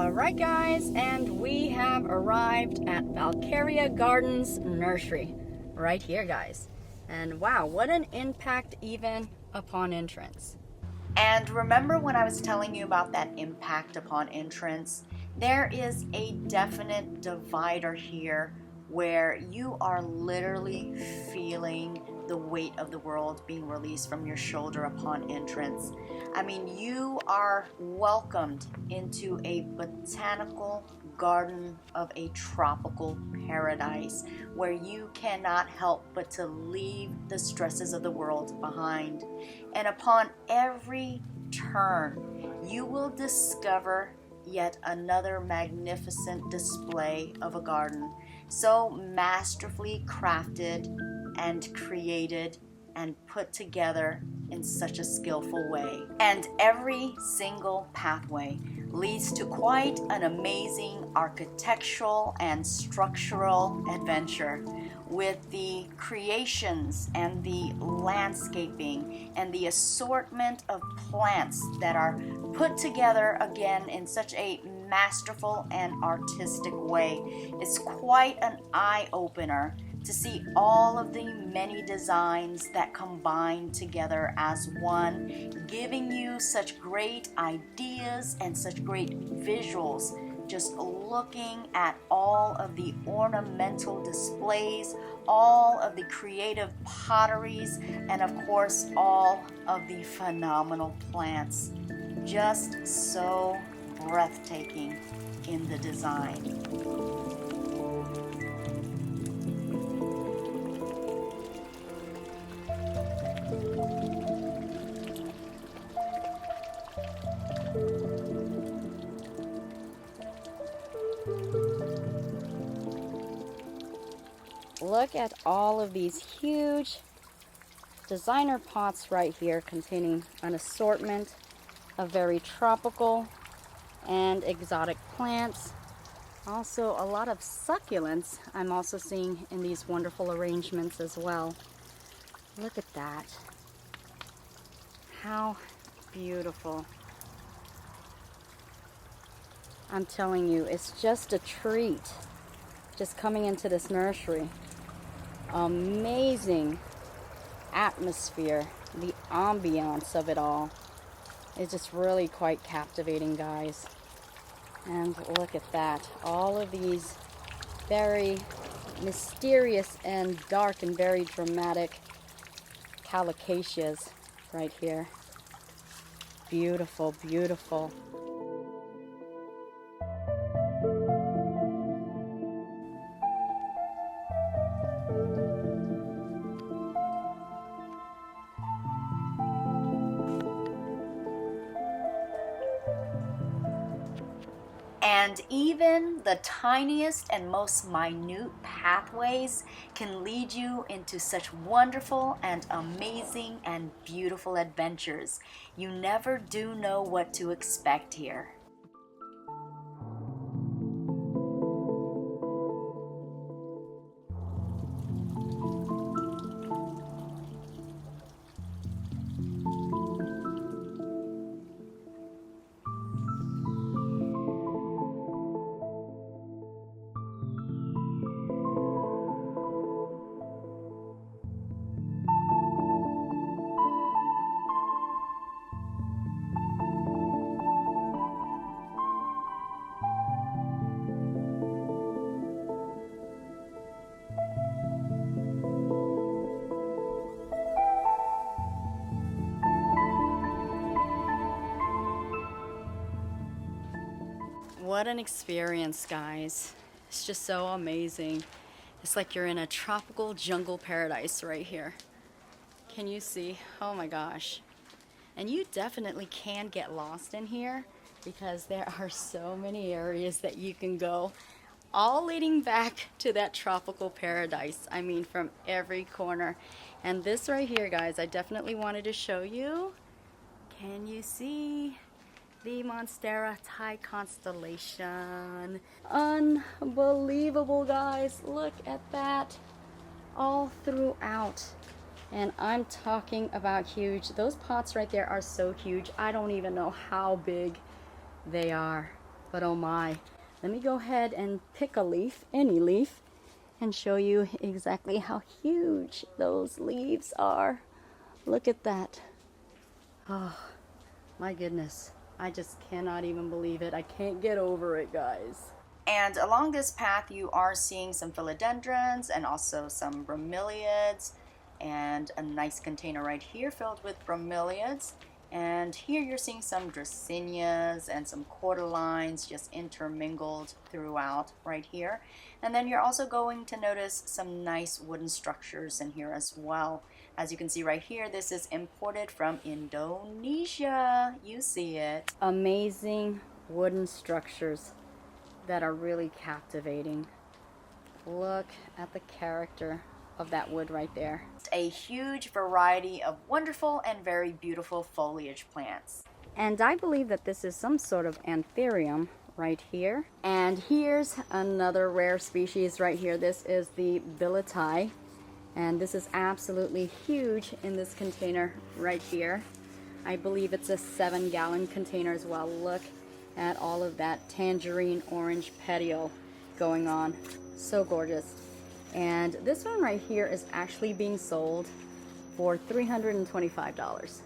Alright guys, and we have arrived at Valkaria Gardens Nursery. Right here guys. And wow, what an impact even upon entrance. And remember when I was telling you about that impact upon entrance? There is a definite divider here where you are literally feeling the weight of the world being released from your shoulder upon entrance. I mean, you are welcomed into a botanical garden of a tropical paradise where you cannot help but to leave the stresses of the world behind. And upon every turn, you will discover yet another magnificent display of a garden, so masterfully crafted and created and put together in such a skillful way. And every single pathway leads to quite an amazing architectural and structural adventure, with the creations and the landscaping and the assortment of plants that are put together again in such a masterful and artistic way. It's quite an eye-opener to see all of the many designs that combine together as one, giving you such great ideas and such great visuals just looking at all of the ornamental displays, all of the creative potteries, and of course all of the phenomenal plants. Just so breathtaking in the design. Look at all of these huge designer pots right here containing an assortment of very tropical and exotic plants. Also a lot of succulents I'm also seeing in these wonderful arrangements as well. Look at that. How beautiful. I'm telling you, it's just a treat just coming into this nursery. Amazing atmosphere, the ambiance of it all is just really quite captivating, guys. And look at that, all of these very mysterious and dark and very dramatic Cactus right here. Beautiful, beautiful. And even the tiniest and most minute pathways can lead you into such wonderful and amazing and beautiful adventures. You never do know what to expect here. What an experience, guys. It's just so amazing. It's like you're in a tropical jungle paradise right here. Can you see? Oh my gosh. And you definitely can get lost in here because there are so many areas that you can go, all leading back to that tropical paradise. I mean, from every corner. And this right here, guys, I definitely wanted to show you. Can you see? The Monstera Thai Constellation. Unbelievable, guys. Look at that. All throughout. And I'm talking about huge. Those pots right there are so huge. I don't even know how big they are. But oh my, let me go ahead and pick a leaf, any leaf, and show you exactly how huge those leaves are. Look at that. Oh my goodness. I just cannot even believe it. I can't get over it, guys. And along this path, you are seeing some philodendrons and also some bromeliads, and a nice container right here filled with bromeliads. And here you're seeing some dracaenas and some cordyline just intermingled throughout right here. And then you're also going to notice some nice wooden structures in here as well. As you can see right here, this is imported from Indonesia. You see it. Amazing wooden structures that are really captivating. Look at the character of that wood right there. A huge variety of wonderful and very beautiful foliage plants. And I believe that this is some sort of Anthurium right here. And here's another rare species right here. This is the Billitai. And this is absolutely huge in this container right here. I believe it's a 7-gallon container as well. Look at all of that tangerine orange petiole going on. So gorgeous. And this one right here is actually being sold for $325.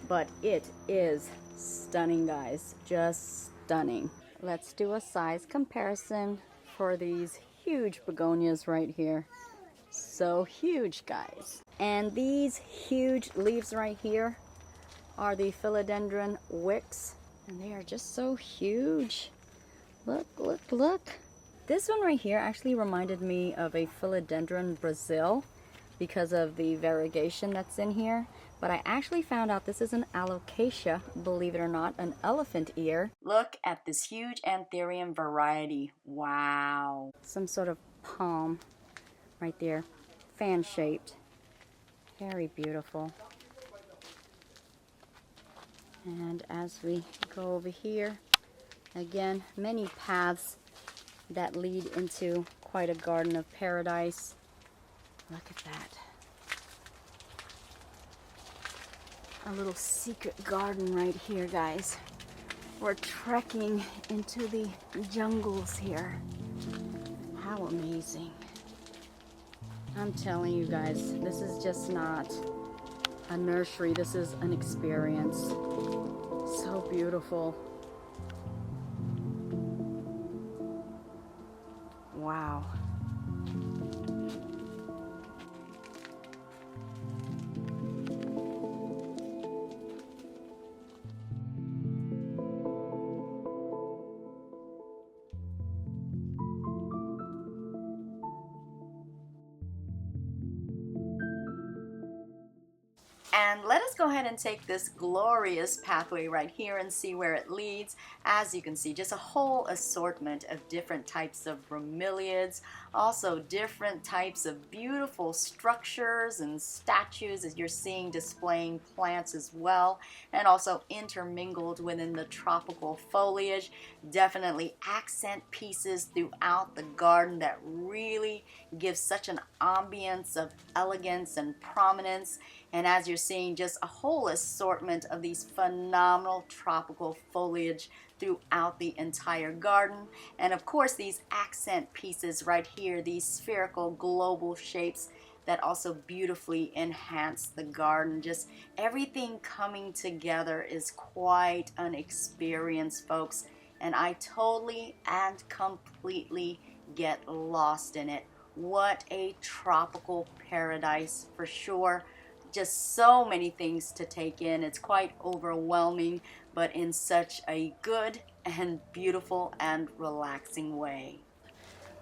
But it is stunning, guys. Just stunning. Let's do a size comparison for these huge begonias right here. So huge, guys. And these huge leaves right here are the philodendron wicks, and they are just so huge. Look, look, look. This one right here actually reminded me of a philodendron Brazil because of the variegation that's in here. But I actually found out this is an alocasia, believe it or not, an elephant ear. Look at this huge Anthurium variety. Wow. Some sort of palm right there, fan shaped. Very beautiful. And as we go over here, again, many paths that lead into quite a garden of paradise. Look at that. A little secret garden right here, guys. We're trekking into the jungles here. How amazing. I'm telling you guys, this is just not a nursery. This is an experience. So beautiful. Wow. And let us go ahead and take this glorious pathway right here and see where it leads. As you can see, just a whole assortment of different types of bromeliads, also different types of beautiful structures and statues as you're seeing displaying plants as well, and also intermingled within the tropical foliage. Definitely accent pieces throughout the garden that really give such an ambience of elegance and prominence. And as you're seeing, just a whole assortment of these phenomenal tropical foliage throughout the entire garden. And of course, these accent pieces right here, these spherical global shapes that also beautifully enhance the garden. Just everything coming together is quite an experience, folks. And I totally and completely get lost in it. What a tropical paradise for sure. Just so many things to take in. It's quite overwhelming, but in such a good and beautiful and relaxing way.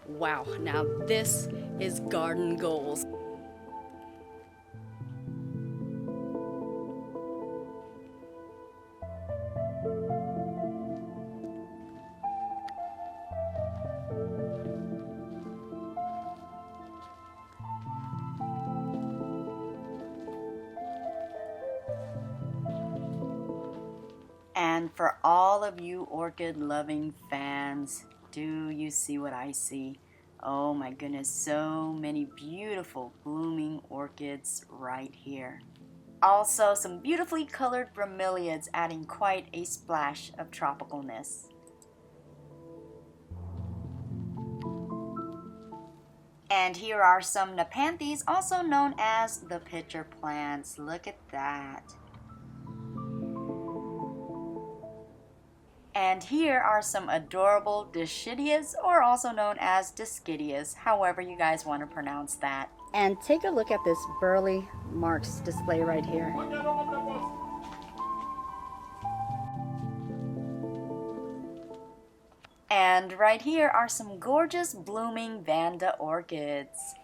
Wow, now this is garden goals. And for all of you orchid loving fans, do you see what I see? Oh my goodness, so many beautiful blooming orchids right here. Also some beautifully colored bromeliads adding quite a splash of tropicalness. And here are some Nepenthes, also known as the pitcher plants. Look at that. And here are some adorable Dischidias, or also known as Dischidias, however you guys want to pronounce that. And take a look at this Burley Marks display right here. And right here are some gorgeous blooming Vanda orchids.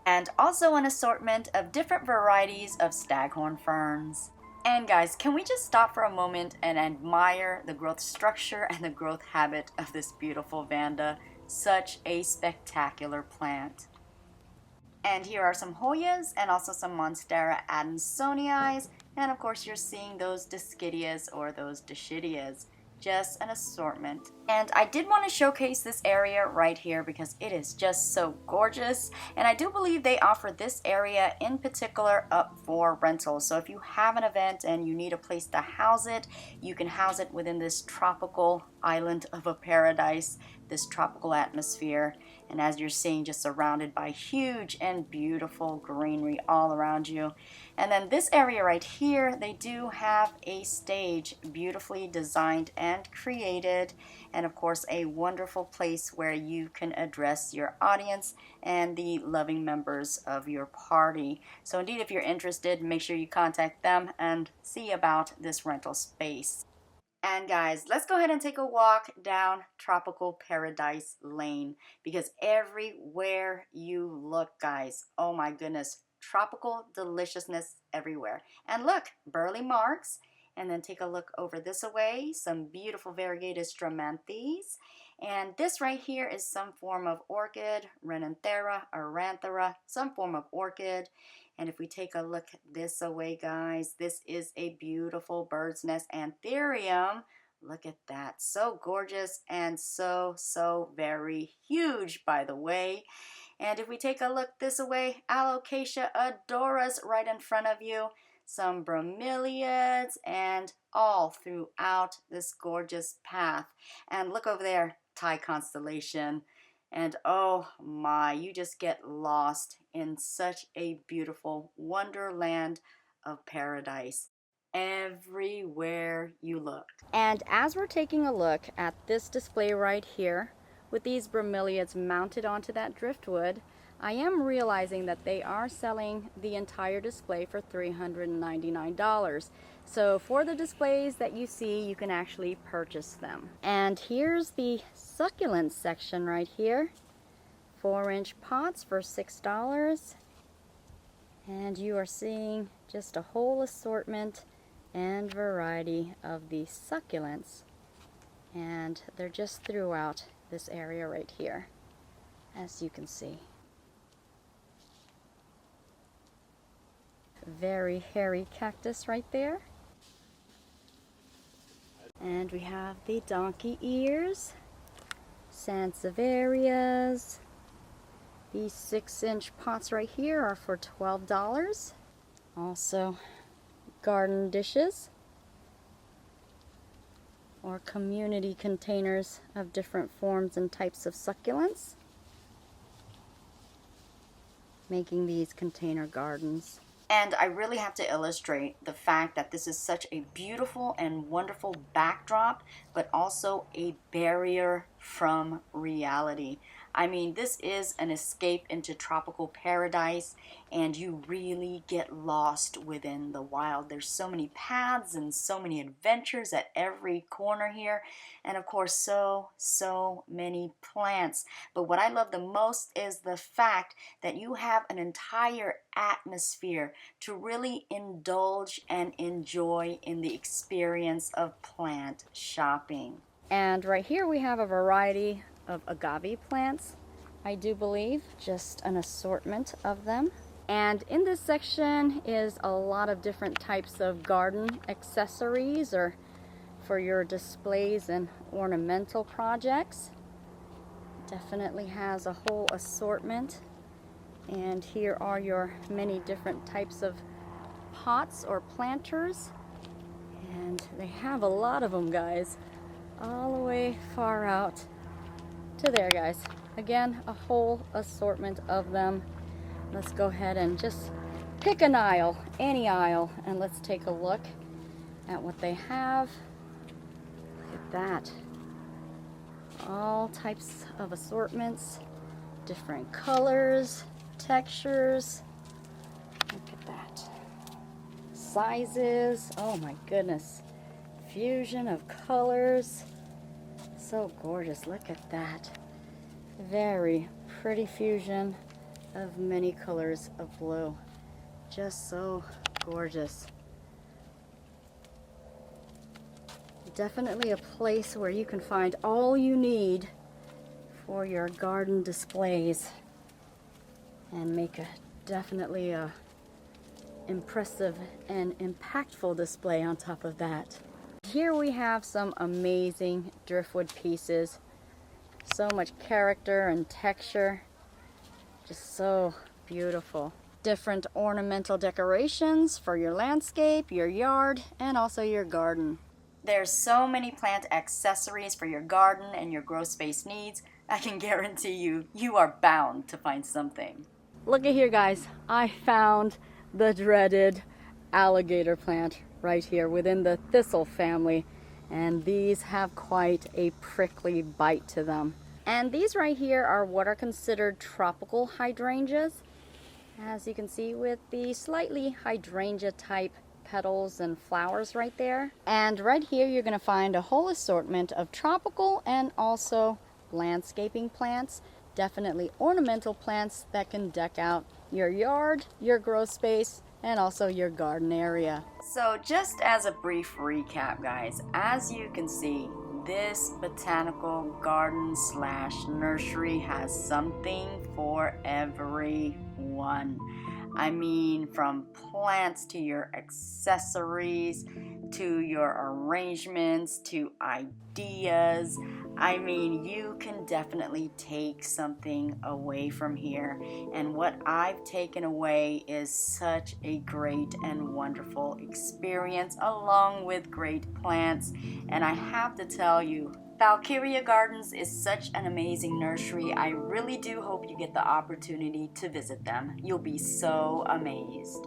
And also an assortment of different varieties of staghorn ferns. And guys, can we just stop for a moment and admire the growth structure and the growth habit of this beautiful Vanda? Such a spectacular plant. And here are some Hoyas and also some Monstera adansonii. And of course you're seeing those Dischidias or those Dischidias. Just an assortment. And I did want to showcase this area right here because it is just so gorgeous, and I do believe they offer this area in particular up for rental. So if you have an event and you need a place to house it, you can house it within this tropical island of a paradise, this tropical atmosphere. And as you're seeing, just surrounded by huge and beautiful greenery all around you. And then this area right here, they do have a stage beautifully designed and created, and of course a wonderful place where you can address your audience and the loving members of your party. So indeed, if you're interested, make sure you contact them and see about this rental space. And guys, let's go ahead and take a walk down Tropical Paradise Lane, because everywhere you look, guys, oh my goodness, tropical deliciousness everywhere. And look, Burley Marks, and then take a look over this away, some beautiful variegated Stramanthes. And this right here is some form of orchid, Renanthera, Aranthera, some form of orchid. And if we take a look this away, guys, this is a beautiful bird's nest Anthurium. Look at that. So gorgeous and so very huge, by the way. And if we take a look this away, Alocasia adoras right in front of you. Some bromeliads and all throughout this gorgeous path. And look over there, Thai Constellation. And oh my, you just get lost in such a beautiful wonderland of paradise everywhere you look. And as we're taking a look at this display right here, with these bromeliads mounted onto that driftwood, I am realizing that they are selling the entire display for $399. So for the displays that you see, you can actually purchase them. And here's the succulent section right here. 4-inch pots for $6. And you are seeing just a whole assortment and variety of the succulents. And they're just throughout this area right here, as you can see. Very hairy cactus right there. And we have the donkey ears, Sansevierias. These 6-inch pots right here are for $12. Also, garden dishes or community containers of different forms and types of succulents, making these container gardens. And I really have to illustrate the fact that this is such a beautiful and wonderful backdrop, but also a barrier from reality. I mean, this is an escape into tropical paradise, and you really get lost within the wild. There's so many paths and so many adventures at every corner here, and of course so many plants. But what I love the most is the fact that you have an entire atmosphere to really indulge and enjoy in the experience of plant shopping. And right here we have a variety of agave plants, I do believe, just an assortment of them. And in this section is a lot of different types of garden accessories or for your displays and ornamental projects. Definitely has a whole assortment. And here are your many different types of pots or planters. And they have a lot of them, guys, all the way far out to there, guys. Again, a whole assortment of them. Let's go ahead and just pick an aisle, any aisle, and let's take a look at what they have. Look at that. All types of assortments, different colors, textures. Look at that. Sizes. Oh my goodness. Fusion of colors. So gorgeous. Look at that. Very pretty fusion of many colors of blue. Just so gorgeous. Definitely a place where you can find all you need for your garden displays and make definitely a impressive and impactful display on top of that. Here we have some amazing driftwood pieces. So much character and texture. Just so beautiful. Different ornamental decorations for your landscape, your yard, and also your garden. There's so many plant accessories for your garden and your grow space needs. I can guarantee you, you are bound to find something. Look at here, guys. I found the dreaded alligator plant right here within the thistle family. And these have quite a prickly bite to them. And these right here are what are considered tropical hydrangeas. As you can see with the slightly hydrangea type petals and flowers right there. And right here you're going to find a whole assortment of tropical and also landscaping plants. Definitely ornamental plants that can deck out your yard, your grow space, and also your garden area. So just as a brief recap, guys, as you can see, this botanical garden / nursery has something for everyone. I mean, from plants to your accessories, to your arrangements, to ideas. I mean, you can definitely take something away from here. And what I've taken away is such a great and wonderful experience, along with great plants. And I have to tell you, Valkaria Gardens is such an amazing nursery. I really do hope you get the opportunity to visit them. You'll be so amazed.